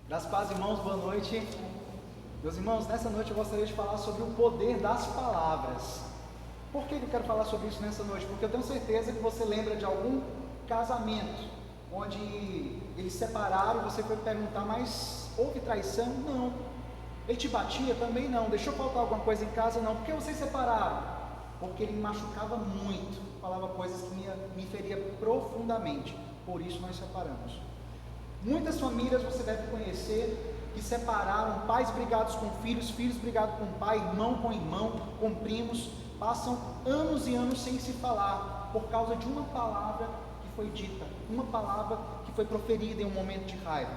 Das paz, irmãos, boa noite. Meus irmãos, nessa noite eu gostaria de falar sobre o poder das palavras. Por que eu quero falar sobre isso nessa noite? Porque eu tenho certeza que você lembra de algum casamento onde eles separaram e você foi perguntar, mas houve traição? Não. Ele te batia? Também não. Deixou faltar alguma coisa em casa? Não. Por que vocês separaram? Porque ele me machucava muito, falava coisas que me feria profundamente. Por isso nós separamos. Muitas famílias você deve conhecer que separaram, pais brigados com filhos, filhos brigados com pai, irmão com irmão, com primos, passam anos e anos sem se falar, por causa de uma palavra que foi dita, uma palavra que foi proferida em um momento de raiva.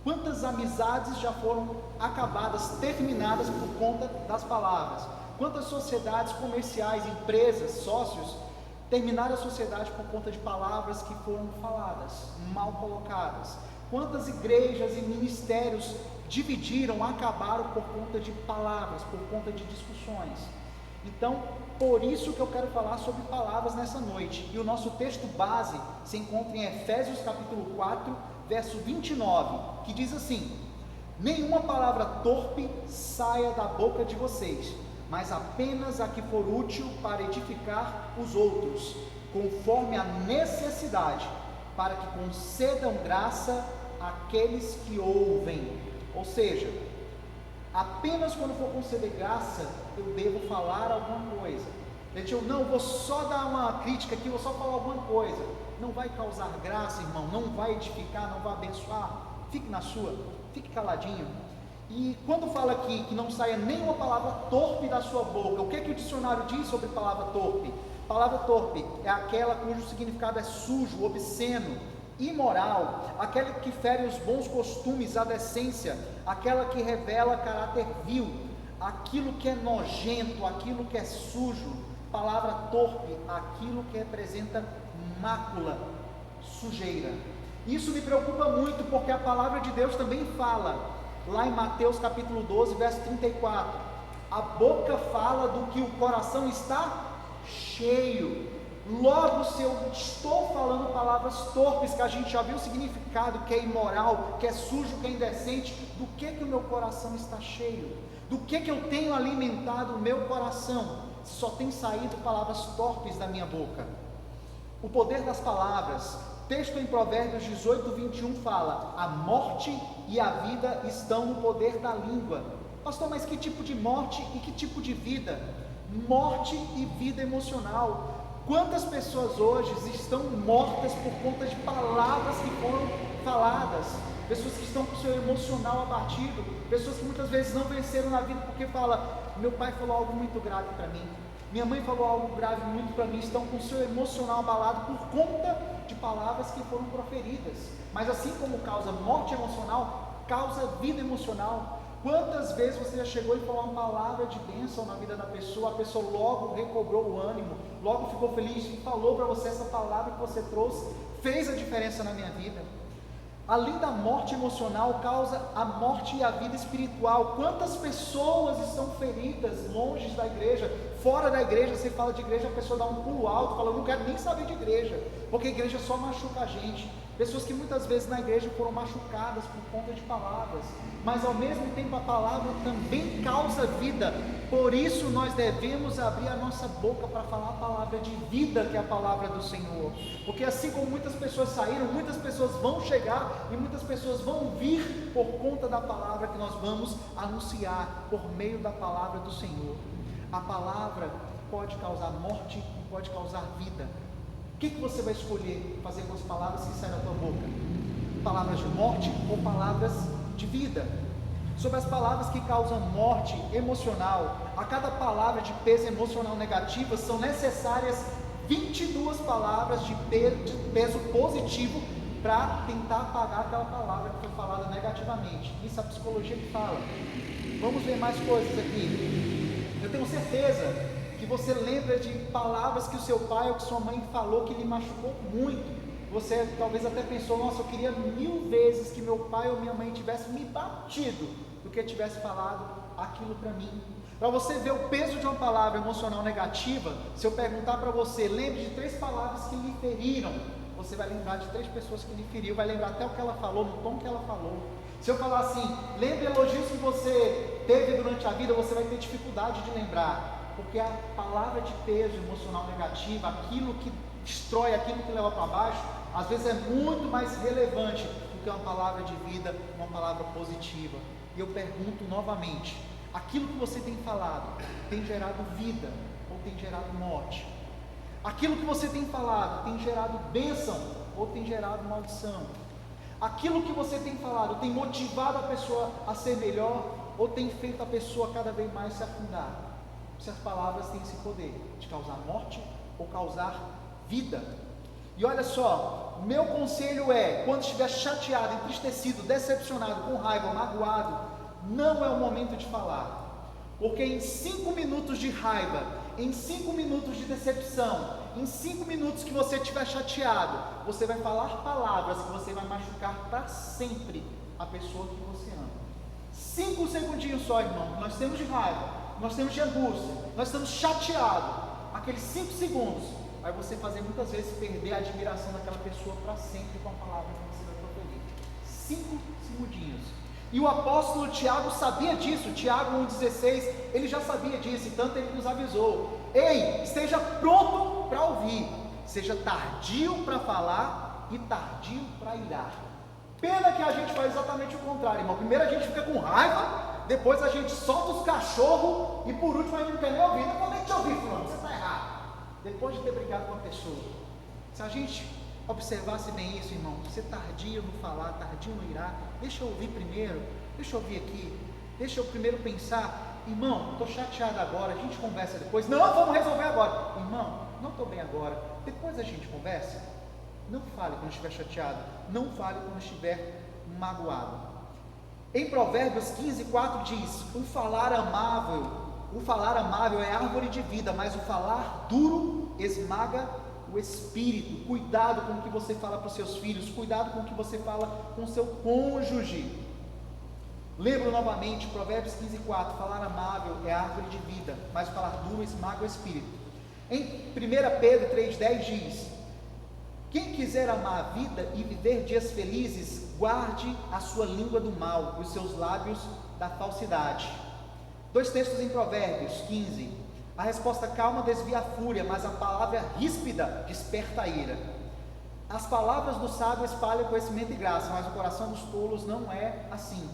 Quantas amizades já foram acabadas, terminadas por conta das palavras? Quantas sociedades comerciais, empresas, sócios, terminaram a sociedade por conta de palavras que foram faladas, mal colocadas? Quantas igrejas e ministérios dividiram, acabaram por conta de palavras, por conta de discussões? Então, por isso que eu quero falar sobre palavras nessa noite. E o nosso texto base se encontra em Efésios capítulo 4, verso 29, que diz assim: nenhuma palavra torpe saia da boca de vocês, mas apenas a que for útil para edificar os outros, conforme a necessidade, para que concedam graça àqueles que ouvem. Ou seja, apenas quando for conceder graça, eu devo falar alguma coisa. Gente, eu não vou só dar uma crítica aqui, vou só falar alguma coisa. Não vai causar graça, irmão, não vai edificar, não vai abençoar. Fique na sua, fique caladinho. E quando fala aqui que não saia nenhuma palavra torpe da sua boca, o que é que o dicionário diz sobre palavra torpe? Palavra torpe é aquela cujo significado é sujo, obsceno, imoral, aquela que fere os bons costumes, a decência, aquela que revela caráter vil, aquilo que é nojento, aquilo que é sujo. Palavra torpe, aquilo que representa mácula, sujeira. Isso me preocupa muito, porque a palavra de Deus também fala, lá em Mateus capítulo 12, verso 34, a boca fala do que o coração está cheio. Logo, se eu estou falando palavras torpes, que a gente já viu o significado, que é imoral, que é sujo, que é indecente, do que o meu coração está cheio? Do que eu tenho alimentado o meu coração? Só tem saído palavras torpes da minha boca. O poder das palavras. Texto em Provérbios 18, 21 fala: a morte e a vida estão no poder da língua. Pastor, mas que tipo de morte e que tipo de vida? Morte e vida emocional. Quantas pessoas hoje estão mortas por conta de palavras que foram faladas? Pessoas que estão com o seu emocional abatido, pessoas que muitas vezes não venceram na vida porque fala: meu pai falou algo muito grave para mim, minha mãe falou algo grave muito para mim. Estão com o seu emocional abalado por conta de palavras que foram proferidas. Mas assim como causa morte emocional, causa vida emocional. Quantas vezes você já chegou e falou uma palavra de bênção na vida da pessoa, a pessoa logo recobrou o ânimo, logo ficou feliz e falou para você: essa palavra que você trouxe fez a diferença na minha vida. Além da morte emocional, causa a morte e a vida espiritual. Quantas pessoas estão feridas longe da igreja, fora da igreja? Você fala de igreja, a pessoa dá um pulo alto, fala: eu não quero nem saber de igreja, porque a igreja só machuca a gente. Pessoas que muitas vezes na igreja foram machucadas por conta de palavras, mas ao mesmo tempo a palavra também causa vida. Por isso nós devemos abrir a nossa boca para falar a palavra de vida, que é a palavra do Senhor. Porque assim como muitas pessoas saíram, muitas pessoas vão chegar e muitas pessoas vão vir por conta da palavra que nós vamos anunciar por meio da palavra do Senhor. A palavra pode causar morte e pode causar vida. O que você vai escolher fazer com as palavras que saem da tua boca? Palavras de morte ou palavras de vida? Sobre as palavras que causam morte emocional, a cada palavra de peso emocional negativa são necessárias 22 palavras de peso positivo para tentar apagar aquela palavra que foi falada negativamente. Isso é a psicologia que fala. Vamos ver mais coisas aqui. Eu tenho certeza que você lembra de palavras que o seu pai ou que sua mãe falou que lhe machucou muito. Você talvez até pensou: nossa, eu queria 1000 vezes que meu pai ou minha mãe tivesse me batido do que tivesse falado aquilo para mim. Para você ver o peso de uma palavra emocional negativa, se eu perguntar para você: lembre de 3 palavras que lhe feriram, você vai lembrar de 3 pessoas que lhe feriu, vai lembrar até o que ela falou, no tom que ela falou. Se eu falar assim, lembre elogios que você teve durante a vida, você vai ter dificuldade de lembrar, porque a palavra de peso emocional negativa, aquilo que destrói, aquilo que leva para baixo, às vezes é muito mais relevante do que uma palavra de vida, uma palavra positiva. E eu pergunto novamente, aquilo que você tem falado, tem gerado vida ou tem gerado morte? Aquilo que você tem falado, tem gerado bênção ou tem gerado maldição? Aquilo que você tem falado, tem motivado a pessoa a ser melhor ou tem feito a pessoa cada vez mais se afundar? Se as palavras têm esse poder de causar morte ou causar vida. E olha só, meu conselho é, quando estiver chateado, entristecido, decepcionado, com raiva, magoado, não é o momento de falar, porque em 5 minutos de raiva, em 5 minutos de decepção, em 5 minutos que você estiver chateado, você vai falar palavras que você vai machucar para sempre a pessoa que você ama. 5 segundinhos só, irmão, nós temos de raiva, nós temos de angústia, nós estamos chateados, aqueles 5 segundos, vai você fazer muitas vezes perder a admiração daquela pessoa para sempre com a palavra que você vai proferir. 5 segundinhos. E o apóstolo Tiago sabia disso, Tiago 1,16, ele já sabia disso, e tanto ele nos avisou: ei, esteja pronto para ouvir, seja tardio para falar e tardio para irar. Pena que a gente faz exatamente o contrário, irmão. Primeiro a gente fica com raiva, depois a gente solta os cachorros, e por último a gente não quer nem ouvir. Não vou nem te ouvir, fulano, você está errado. Depois de ter brigado com a pessoa, se a gente observasse bem isso, irmão, ser tardio no falar, tardio no irar, deixa eu ouvir primeiro, deixa eu ouvir aqui, deixa eu primeiro pensar, irmão, estou chateado agora, a gente conversa depois. Não, vamos resolver agora. Irmão, não estou bem agora, depois a gente conversa. Não fale quando estiver chateado, não fale quando estiver magoado. Em Provérbios 15:4 diz: o falar amável é árvore de vida, mas o falar duro esmaga o espírito. Cuidado com o que você fala para os seus filhos, cuidado com o que você fala com o seu cônjuge. Lembro novamente, Provérbios 15:4, falar amável é árvore de vida, mas o falar duro esmaga o espírito. Em 1 Pedro 3,10 diz: quem quiser amar a vida e viver dias felizes, guarde a sua língua do mal e os seus lábios da falsidade. 2 textos em Provérbios 15: a resposta calma desvia a fúria, mas a palavra ríspida desperta a ira. As palavras do sábio espalham conhecimento e graça, mas o coração dos tolos não é assim.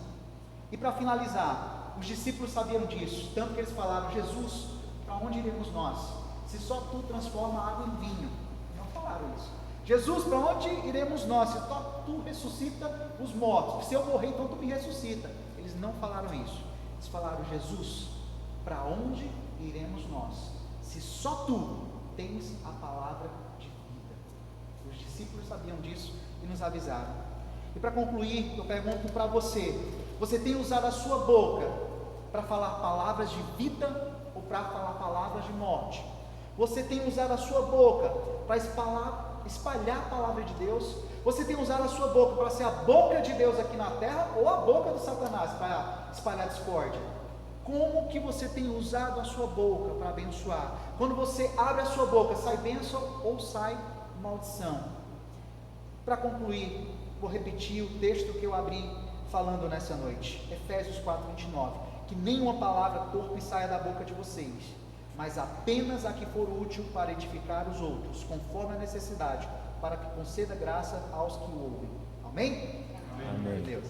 E para finalizar, os discípulos sabiam disso, tanto que eles falaram: Jesus, para onde iremos nós? Se só tu transforma a água em vinho. Não falaram isso. Jesus, para onde iremos nós? Se só tu ressuscita os mortos. Se eu morrer, então tu me ressuscita. Eles não falaram isso. Eles falaram: Jesus, para onde iremos nós? Se só tu tens a palavra de vida. Os discípulos sabiam disso e nos avisaram. E para concluir, eu pergunto para você: você tem usado a sua boca para falar palavras de vida ou para falar palavras de morte? Você tem usado a sua boca para espalhar a palavra de Deus? Você tem usado a sua boca para ser a boca de Deus aqui na terra ou a boca do Satanás para espalhar discórdia? Como que você tem usado a sua boca para abençoar? Quando você abre a sua boca, sai bênção ou sai maldição? Para concluir, vou repetir o texto que eu abri falando nessa noite, Efésios 4:29, que nenhuma palavra torpe saia da boca de vocês, mas apenas a que for útil para edificar os outros, conforme a necessidade, para que conceda graça aos que o ouvem. Amém? Amém. Deus.